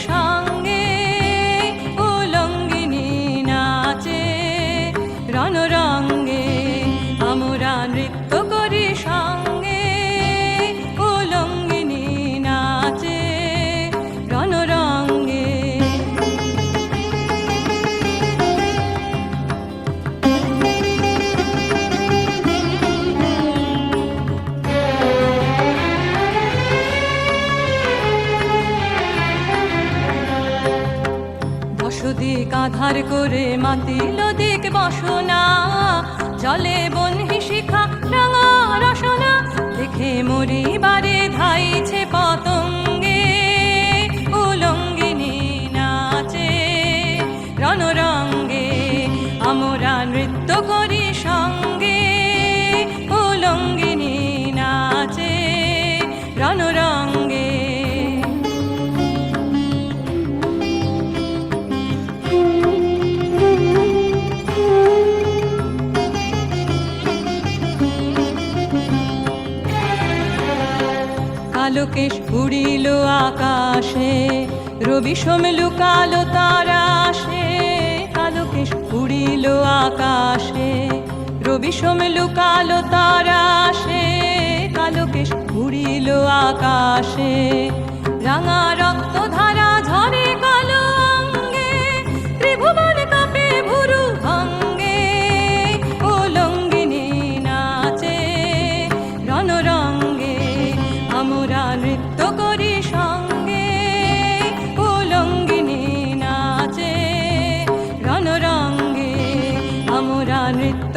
সঙ্গে উলঙ্গিনী নাচে রণরঙ্গে আমরা নৃত্য করি সঙ্গে উলঙ্গিনী নাচে রণরঙ্গে। দিক আধার করে মাতিল দিক বসনা জলে বন্হি শিখা রাঙা রসনা দেখে মরিবারে ধাইছে পতঙ্গে উলঙ্গিনী নাচে রণরঙ্গে আমরা নৃত্য করি সঙ্গে উলঙ্গিনী নাচে রণরঙ্গে। কালোকেশ উড়িল আকাশে রবি সোম লুকালো তারাশে কালোকেশ উড়িল আকাশে রবি সোম লুকালো তারাশে কালোকেশ উড়িল আকাশে রাঙা রক্ত ধারা ঝরে কালো অঙ্গে ত্রিভুবন কাঁপে ভুরু ভঙ্গে উলঙ্গিনী নাচে রণরঙ্গে আমরা নৃত্য করি সঙ্গে উলঙ্গিনী নাচে রণরঙ্গে আমরা নৃত্য